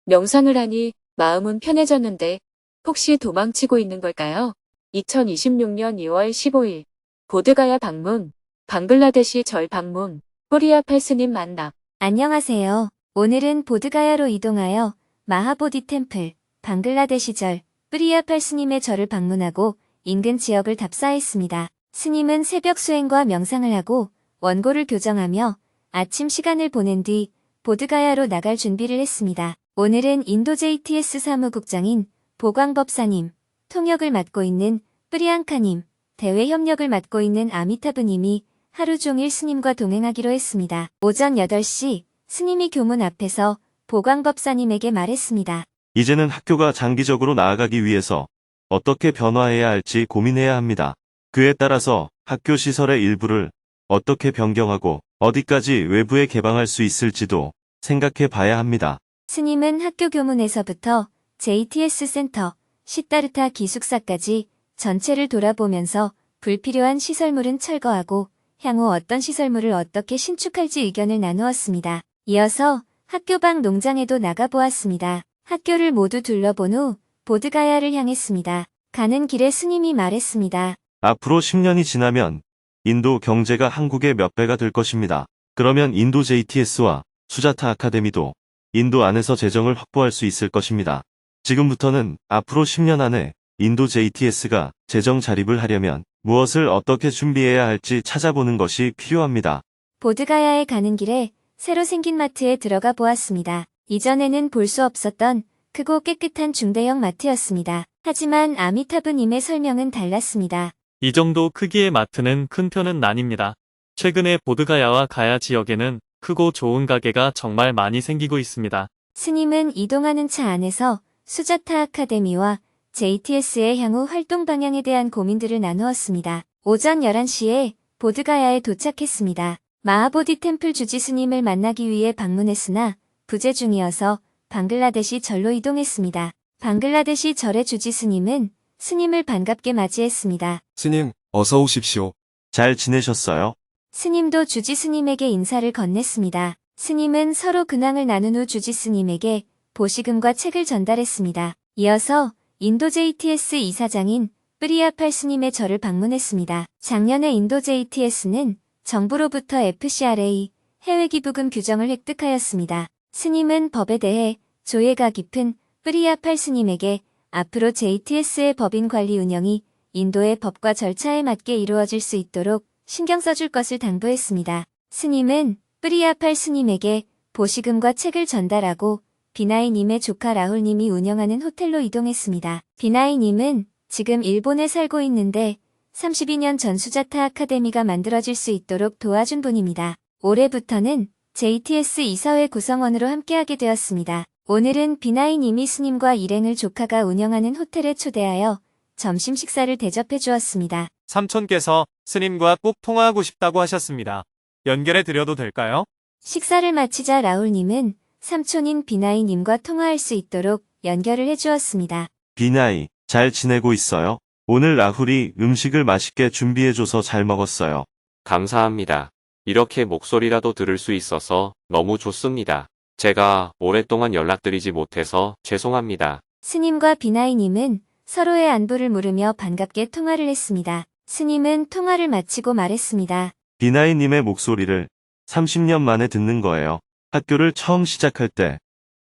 명상을 하니 마음은 편해졌는데 혹시 도망치고 있는 걸까요? 2026년 2월 15일 보드가야 방문, 방글라데시 절 방문, 호리아 팔스님 만남. 안녕하세요. 오늘은 보드가야로 이동하여 마하보디 템플, 방글라데시 절, 프리야팔 스님의 절을 방문하고 인근 지역을 답사했습니다. 스님은 새벽 수행과 명상을 하고 원고를 교정하며 아침 시간을 보낸 뒤 보드가야로 나갈 준비를 했습니다. 오늘은 인도 JTS 사무국장인 보광법사님, 통역을 맡고 있는 프리앙카님, 대외 협력을 맡고 있는 아미타브님이 하루 종일 스님과 동행하기로 했습니다. 오전 8시 스님이 교문 앞에서 보광법사님에게 말했습니다. 이제는 학교가 장기적으로 나아가기 위해서 어떻게 변화해야 할지 고민해야 합니다. 그에 따라서 학교 시설의 일부를 어떻게 변경하고 어디까지 외부에 개방할 수 있을지도 생각해 봐야 합니다. 스님은 학교 교문에서부터 JTS 센터, 시타르타 기숙사까지 전체를 돌아보면서 불필요한 시설물은 철거하고 향후 어떤 시설물을 어떻게 신축할지 의견을 나누었습니다. 이어서 학교 밖 농장에도 나가보았습니다. 학교를 모두 둘러본 후 보드가야를 향했습니다. 가는 길에 스님이 말했습니다. 앞으로 10년이 지나면 인도 경제가 한국의 몇 배가 될 것입니다. 그러면 인도 JTS와 수자타 아카데미도 인도 안에서 재정을 확보할 수 있을 것입니다. 지금부터는 앞으로 10년 안에 인도 JTS가 재정 자립을 하려면 무엇을 어떻게 준비해야 할지 찾아보는 것이 필요합니다. 보드가야에 가는 길에 새로 생긴 마트에 들어가 보았습니다. 이전에는 볼 수 없었던 크고 깨끗한 중대형 마트였습니다. 하지만 아미타브님의 설명은 달랐습니다. 이 정도 크기의 마트는 큰 편은 아닙니다. 최근에 보드가야와 가야 지역에는 크고 좋은 가게가 정말 많이 생기고 있습니다. 스님은 이동하는 차 안에서 수자타 아카데미와 JTS의 향후 활동 방향에 대한 고민들을 나누었습니다. 오전 11시에 보드가야에 도착했습니다. 마하보디 템플 주지 스님을 만나기 위해 방문했으나 부재 중이어서 방글라데시 절로 이동했습니다. 방글라데시 절의 주지 스님은 스님을 반갑게 맞이했습니다. 스님, 어서 오십시오. 잘 지내셨어요? 스님도 주지 스님에게 인사를 건넸습니다. 스님은 서로 근황을 나눈 후 주지 스님에게 보시금과 책을 전달했습니다. 이어서 인도 JTS 이사장인 프리야팔 스님의 절을 방문했습니다. 작년에 인도 JTS는 정부로부터 FCRA 해외기부금 규정을 획득하였습니다. 스님은 법에 대해 조예가 깊은 프리야팔 스님에게 앞으로 JTS의 법인 관리 운영이 인도의 법과 절차에 맞게 이루어질 수 있도록 신경 써줄 것을 당부했습니다. 스님은 프리야팔 스님에게 보시금과 책을 전달하고 비나이님의 조카 라훌님이 운영하는 호텔로 이동했습니다. 비나이님은 지금 일본에 살고 있는데 32년 전 수자타 아카데미가 만들어질 수 있도록 도와준 분입니다. 올해부터는 JTS 이사회 구성원으로 함께하게 되었습니다. 오늘은 비나이님이 스님과 일행을 조카가 운영하는 호텔에 초대하여 점심 식사를 대접해 주었습니다. 삼촌께서 스님과 꼭 통화하고 싶다고 하셨습니다. 연결해 드려도 될까요? 식사를 마치자 라훌님은 삼촌인 비나이님과 통화할 수 있도록 연결을 해주었습니다. 비나이, 잘 지내고 있어요? 오늘 라훌이 음식을 맛있게 준비해줘서 잘 먹었어요. 감사합니다. 이렇게 목소리라도 들을 수 있어서 너무 좋습니다. 제가 오랫동안 연락드리지 못해서 죄송합니다. 스님과 비나이님은 서로의 안부를 물으며 반갑게 통화를 했습니다. 스님은 통화를 마치고 말했습니다. 비나이님의 목소리를 30년 만에 듣는 거예요. 학교를 처음 시작할 때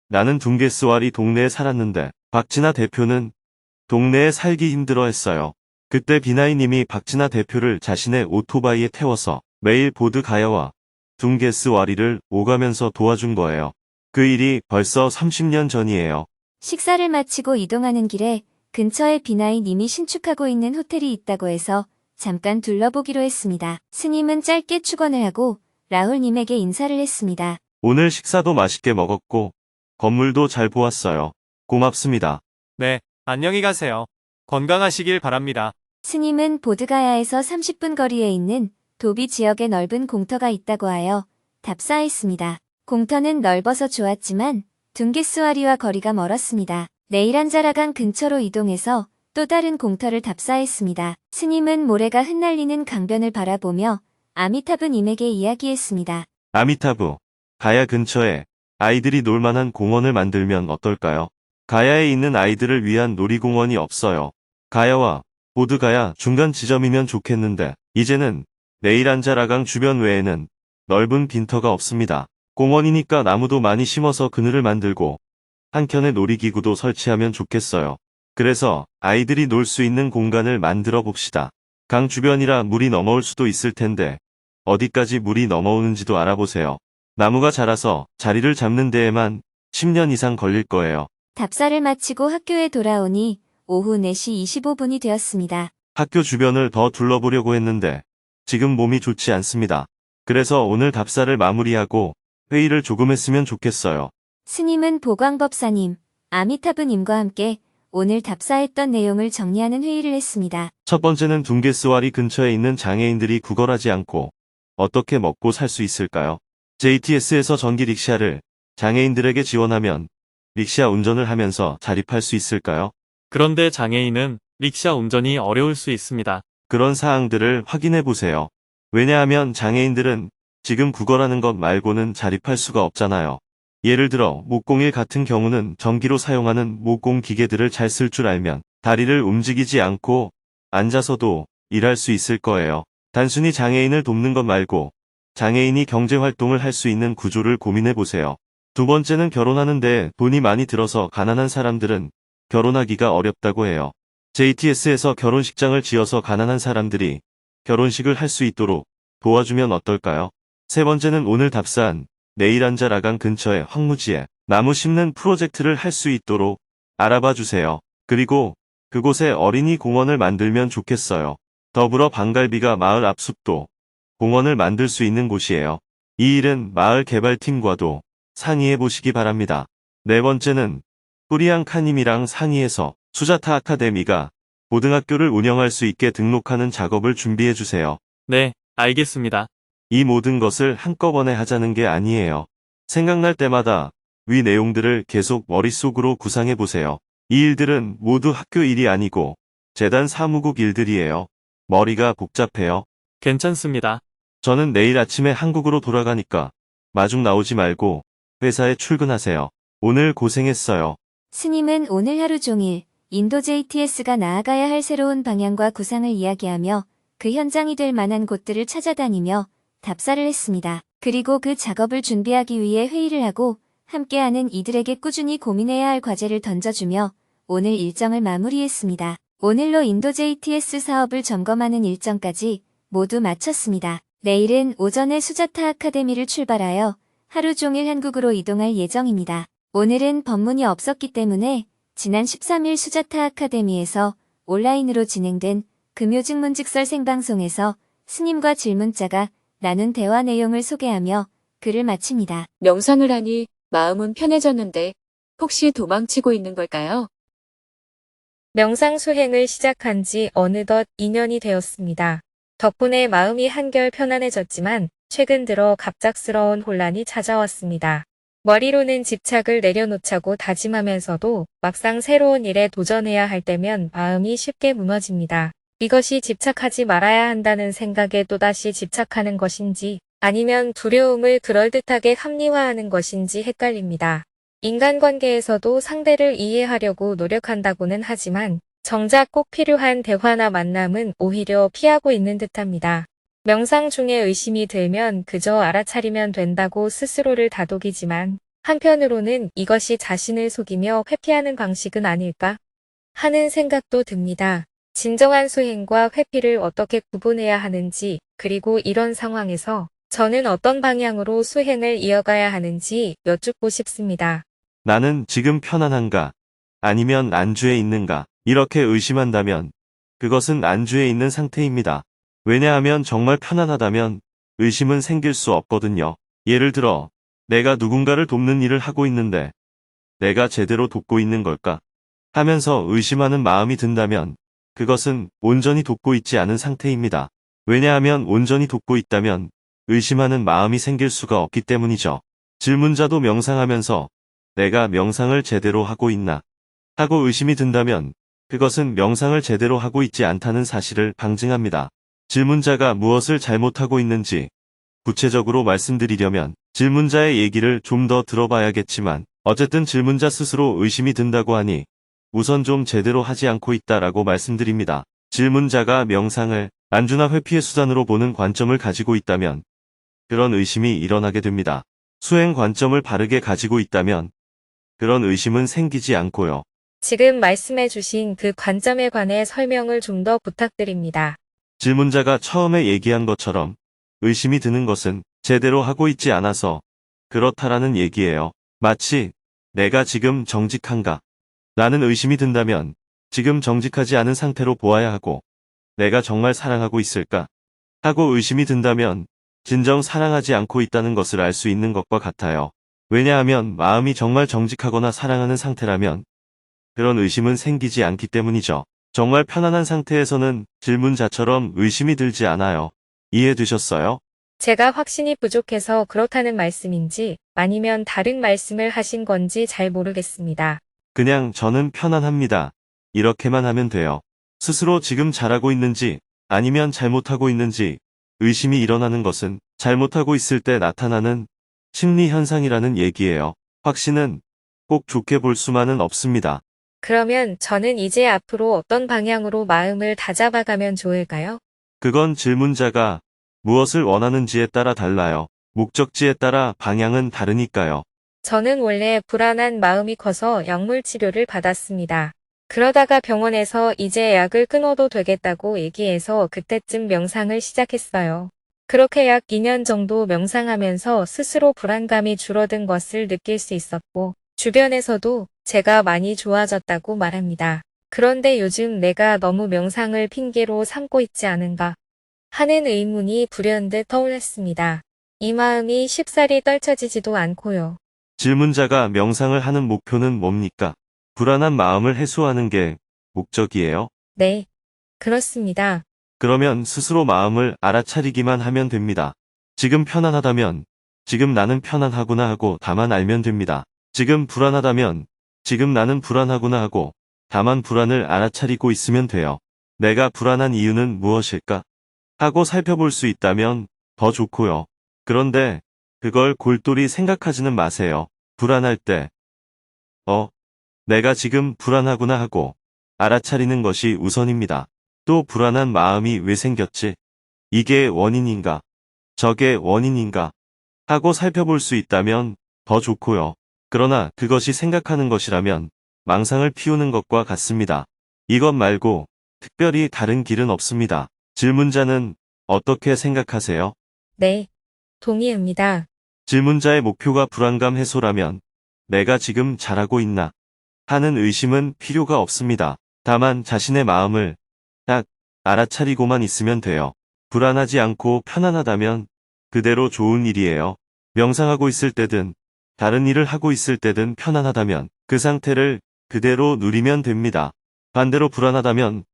나는 둥게스와리 동네에 살았는데 박진아 대표는 동네에 살기 힘들어 했어요. 그때 비나이님이 박진아 대표를 자신의 오토바이에 태워서 매일 보드가야와 둥게스와리를 오가면서 도와준 거예요. 그 일이 벌써 30년 전이에요. 식사를 마치고 이동하는 길에 근처에 비나이님이 신축하고 있는 호텔이 있다고 해서 잠깐 둘러보기로 했습니다. 스님은 짧게 축원을 하고 라훌님에게 인사를 했습니다. 오늘 식사도 맛있게 먹었고 건물도 잘 보았어요. 고맙습니다. 네, 안녕히 가세요. 건강하시길 바랍니다. 스님은 보드가야에서 30분 거리에 있는 도비 지역에 넓은 공터가 있다고 하여 답사했습니다. 공터는 넓어서 좋았지만 둥게스와리와 거리가 멀었습니다. 네이란자라강 근처로 이동해서 또 다른 공터를 답사했습니다. 스님은 모래가 흩날리는 강변을 바라보며 아미타브님에게 이야기했습니다. 아미타부, 가야 근처에 아이들이 놀만한 공원을 만들면 어떨까요? 가야에 있는 아이들을 위한 놀이공원이 없어요. 가야와 보드가야 중간 지점이면 좋겠는데 이제는 네이란자라강 주변 외에는 넓은 빈터가 없습니다. 공원이니까 나무도 많이 심어서 그늘을 만들고 한켠에 놀이기구도 설치하면 좋겠어요. 그래서 아이들이 놀 수 있는 공간을 만들어 봅시다. 강 주변이라 물이 넘어올 수도 있을 텐데 어디까지 물이 넘어오는지도 알아보세요. 나무가 자라서 자리를 잡는 데에만 10년 이상 걸릴 거예요. 답사를 마치고 학교에 돌아오니 오후 4시 25분이 되었습니다. 학교 주변을 더 둘러보려고 했는데 지금 몸이 좋지 않습니다. 그래서 오늘 답사를 마무리하고 회의를 조금 했으면 좋겠어요. 스님은 보광법사님, 아미타브님과 함께 오늘 답사했던 내용을 정리하는 회의를 했습니다. 첫 번째는 둥게스와리 근처에 있는 장애인들이 구걸하지 않고 어떻게 먹고 살 수 있을까요? JTS에서 전기 릭샤를 장애인들에게 지원하면 릭샤 운전을 하면서 자립할 수 있을까요? 그런데 장애인은 릭샤 운전이 어려울 수 있습니다. 그런 사항들을 확인해 보세요. 왜냐하면 장애인들은 지금 구걸하는 것 말고는 자립할 수가 없잖아요. 예를 들어 목공일 같은 경우는 전기로 사용하는 목공 기계들을 잘 쓸 줄 알면 다리를 움직이지 않고 앉아서도 일할 수 있을 거예요. 단순히 장애인을 돕는 것 말고 장애인이 경제활동을 할 수 있는 구조를 고민해 보세요. 두 번째는 결혼하는데 돈이 많이 들어서 가난한 사람들은 결혼하기가 어렵다고 해요. JTS에서 결혼식장을 지어서 가난한 사람들이 결혼식을 할 수 있도록 도와주면 어떨까요? 세 번째는 오늘 답사한 네이란자라강 근처의 황무지에 나무 심는 프로젝트를 할 수 있도록 알아봐 주세요. 그리고 그곳에 어린이 공원을 만들면 좋겠어요. 더불어 방갈비가 마을 앞숲도 공원을 만들 수 있는 곳이에요. 이 일은 마을 개발팀과도 상의해 보시기 바랍니다. 네 번째는 뿌리앙 카님이랑 상의해서 수자타 아카데미가 고등학교를 운영할 수 있게 등록하는 작업을 준비해 주세요. 네, 알겠습니다. 이 모든 것을 한꺼번에 하자는 게 아니에요. 생각날 때마다 위 내용들을 계속 머릿속으로 구상해 보세요. 이 일들은 모두 학교 일이 아니고 재단 사무국 일들이에요. 머리가 복잡해요. 괜찮습니다. 저는 내일 아침에 한국으로 돌아가니까 마중 나오지 말고 회사에 출근하세요. 오늘 고생했어요. 스님은 오늘 하루 종일 인도 JTS가 나아가야 할 새로운 방향과 구상을 이야기하며 그 현장이 될 만한 곳들을 찾아다니며 답사를 했습니다. 그리고 그 작업을 준비하기 위해 회의를 하고 함께하는 이들에게 꾸준히 고민해야 할 과제를 던져주며 오늘 일정을 마무리했습니다. 오늘로 인도 JTS 사업을 점검하는 일정까지 모두 마쳤습니다. 내일은 오전에 수자타 아카데미를 출발하여 하루 종일 한국으로 이동할 예정입니다. 오늘은 법문이 없었기 때문에 지난 13일 수자타 아카데미에서 온라인으로 진행된 금요직문직설 생방송에서 스님과 질문자가 나눈 대화 내용을 소개하며 글을 마칩니다. 명상을 하니 마음은 편해졌는데 혹시 도망치고 있는 걸까요? 명상 수행을 시작한 지 어느덧 2년이 되었습니다. 덕분에 마음이 한결 편안해졌지만 최근 들어 갑작스러운 혼란이 찾아왔습니다. 머리로는 집착을 내려놓자고 다짐하면서도 막상 새로운 일에 도전해야 할 때면 마음이 쉽게 무너집니다. 이것이 집착하지 말아야 한다는 생각에 또다시 집착하는 것인지 아니면 두려움을 그럴듯하게 합리화하는 것인지 헷갈립니다. 인간관계에서도 상대를 이해하려고 노력한다고는 하지만 정작 꼭 필요한 대화나 만남은 오히려 피하고 있는 듯합니다. 명상 중에 의심이 들면 그저 알아차리면 된다고 스스로를 다독이지만 한편으로는 이것이 자신을 속이며 회피하는 방식은 아닐까 하는 생각도 듭니다. 진정한 수행과 회피를 어떻게 구분해야 하는지, 그리고 이런 상황에서 저는 어떤 방향으로 수행을 이어가야 하는지 여쭙고 싶습니다. 나는 지금 편안한가? 아니면 안주에 있는가? 이렇게 의심한다면 그것은 안주에 있는 상태입니다. 왜냐하면 정말 편안하다면 의심은 생길 수 없거든요. 예를 들어 내가 누군가를 돕는 일을 하고 있는데 내가 제대로 돕고 있는 걸까? 하면서 의심하는 마음이 든다면 그것은 온전히 돕고 있지 않은 상태입니다. 왜냐하면 온전히 돕고 있다면 의심하는 마음이 생길 수가 없기 때문이죠. 질문자도 명상하면서 내가 명상을 제대로 하고 있나 하고 의심이 든다면 그것은 명상을 제대로 하고 있지 않다는 사실을 방증합니다. 질문자가 무엇을 잘못하고 있는지 구체적으로 말씀드리려면 질문자의 얘기를 좀 더 들어봐야겠지만 어쨌든 질문자 스스로 의심이 든다고 하니 우선 좀 제대로 하지 않고 있다라고 말씀드립니다. 질문자가 명상을 안주나 회피의 수단으로 보는 관점을 가지고 있다면 그런 의심이 일어나게 됩니다. 수행 관점을 바르게 가지고 있다면 그런 의심은 생기지 않고요. 지금 말씀해 주신 그 관점에 관해 설명을 좀 더 부탁드립니다. 질문자가 처음에 얘기한 것처럼 의심이 드는 것은 제대로 하고 있지 않아서 그렇다라는 얘기예요. 마치 내가 지금 정직한가? 라는 의심이 든다면 지금 정직하지 않은 상태로 보아야 하고 내가 정말 사랑하고 있을까? 하고 의심이 든다면 진정 사랑하지 않고 있다는 것을 알 수 있는 것과 같아요. 왜냐하면 마음이 정말 정직하거나 사랑하는 상태라면 그런 의심은 생기지 않기 때문이죠. 정말 편안한 상태에서는 질문자처럼 의심이 들지 않아요. 이해되셨어요? 제가 확신이 부족해서 그렇다는 말씀인지 아니면 다른 말씀을 하신 건지 잘 모르겠습니다. 그냥 저는 편안합니다. 이렇게만 하면 돼요. 스스로 지금 잘하고 있는지 아니면 잘못하고 있는지 의심이 일어나는 것은 잘못하고 있을 때 나타나는 심리 현상이라는 얘기예요. 확신은 꼭 좋게 볼 수만은 없습니다. 그러면 저는 이제 앞으로 어떤 방향으로 마음을 다잡아가면 좋을까요? 그건 질문자가 무엇을 원하는지에 따라 달라요. 목적지에 따라 방향은 다르니까요. 저는 원래 불안한 마음이 커서 약물 치료를 받았습니다. 그러다가 병원에서 이제 약을 끊어도 되겠다고 얘기해서 그때쯤 명상을 시작했어요. 그렇게 약 2년 정도 명상하면서 스스로 불안감이 줄어든 것을 느낄 수 있었고, 주변에서도 제가 많이 좋아졌다고 말합니다. 그런데 요즘 내가 너무 명상을 핑계로 삼고 있지 않은가 하는 의문이 불현듯 떠올랐습니다. 이 마음이 쉽사리 떨쳐지지도 않고요. 질문자가 명상을 하는 목표는 뭡니까? 불안한 마음을 해소하는 게 목적이에요? 네, 그렇습니다. 그러면 스스로 마음을 알아차리기만 하면 됩니다. 지금 편안하다면 지금 나는 편안하구나 하고 다만 알면 됩니다. 지금 불안하다면 지금 나는 불안하구나 하고 다만 불안을 알아차리고 있으면 돼요. 내가 불안한 이유는 무엇일까? 하고 살펴볼 수 있다면 더 좋고요. 그런데 그걸 골똘히 생각하지는 마세요. 불안할 때 내가 지금 불안하구나 하고 알아차리는 것이 우선입니다. 또 불안한 마음이 왜 생겼지? 이게 원인인가? 저게 원인인가? 하고 살펴볼 수 있다면 더 좋고요. 그러나 그것이 생각하는 것이라면 망상을 피우는 것과 같습니다. 이것 말고 특별히 다른 길은 없습니다. 질문자는 어떻게 생각하세요? 네, 동의합니다. 질문자의 목표가 불안감 해소라면 내가 지금 잘하고 있나 하는 의심은 필요가 없습니다. 다만 자신의 마음을 딱 알아차리고만 있으면 돼요. 불안하지 않고 편안하다면 그대로 좋은 일이에요. 명상하고 있을 때든 다른 일을 하고 있을 때든 편안하다면 그 상태를 그대로 누리면 됩니다. 반대로 불안하다면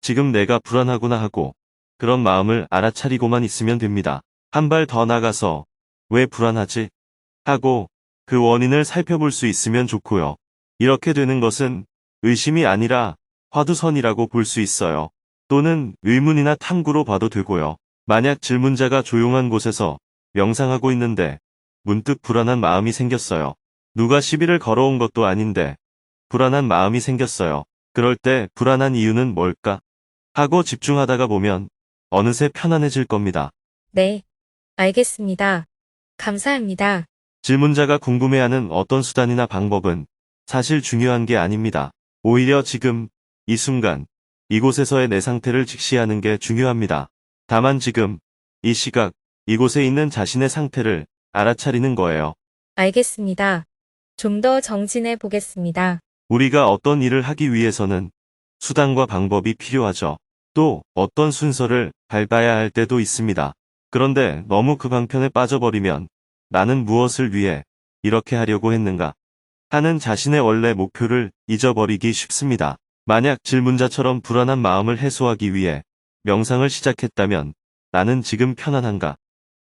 지금 내가 불안하구나 하고 그런 마음을 알아차리고만 있으면 됩니다. 한 발 더 나가서 왜 불안하지? 하고 그 원인을 살펴볼 수 있으면 좋고요. 이렇게 되는 것은 의심이 아니라 화두선이라고 볼 수 있어요. 또는 의문이나 탐구로 봐도 되고요. 만약 질문자가 조용한 곳에서 명상하고 있는데 문득 불안한 마음이 생겼어요. 누가 시비를 걸어온 것도 아닌데 불안한 마음이 생겼어요. 그럴 때 불안한 이유는 뭘까? 하고 집중하다가 보면 어느새 편안해질 겁니다. 네, 알겠습니다. 감사합니다. 질문자가 궁금해하는 어떤 수단이나 방법은 사실 중요한 게 아닙니다. 오히려 지금, 이 순간, 이곳에서의 내 상태를 직시하는 게 중요합니다. 다만 지금, 이 시각, 이곳에 있는 자신의 상태를 알아차리는 거예요. 알겠습니다. 좀 더 정진해 보겠습니다. 우리가 어떤 일을 하기 위해서는 수단과 방법이 필요하죠. 또 어떤 순서를 밟아야 할 때도 있습니다. 그런데 너무 그 방편에 빠져버리면 나는 무엇을 위해 이렇게 하려고 했는가 하는 자신의 원래 목표를 잊어버리기 쉽습니다. 만약 질문자처럼 불안한 마음을 해소하기 위해 명상을 시작했다면 나는 지금 편안한가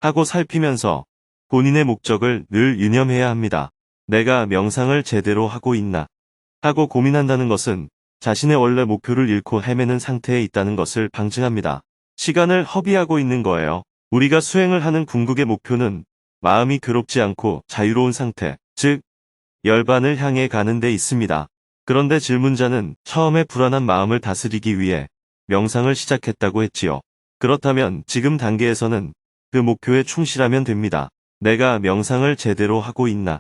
하고 살피면서 본인의 목적을 늘 유념해야 합니다. 내가 명상을 제대로 하고 있나 하고 고민한다는 것은 자신의 원래 목표를 잃고 헤매는 상태에 있다는 것을 방증합니다. 시간을 허비하고 있는 거예요. 우리가 수행을 하는 궁극의 목표는 마음이 괴롭지 않고 자유로운 상태, 즉 열반을 향해 가는 데 있습니다. 그런데 질문자는 처음에 불안한 마음을 다스리기 위해 명상을 시작했다고 했지요. 그렇다면 지금 단계에서는 그 목표에 충실하면 됩니다. 내가 명상을 제대로 하고 있나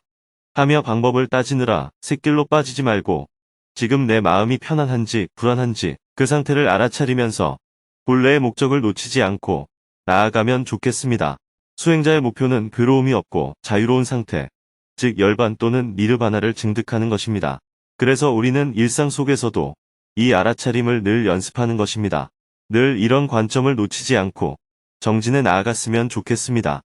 하며 방법을 따지느라 샛길로 빠지지 말고 지금 내 마음이 편안한지 불안한지 그 상태를 알아차리면서 본래의 목적을 놓치지 않고 나아가면 좋겠습니다. 수행자의 목표는 괴로움이 없고 자유로운 상태, 즉 열반 또는 니르바나를 증득하는 것입니다. 그래서 우리는 일상 속에서도 이 알아차림을 늘 연습하는 것입니다. 늘 이런 관점을 놓치지 않고 정진해 나아갔으면 좋겠습니다.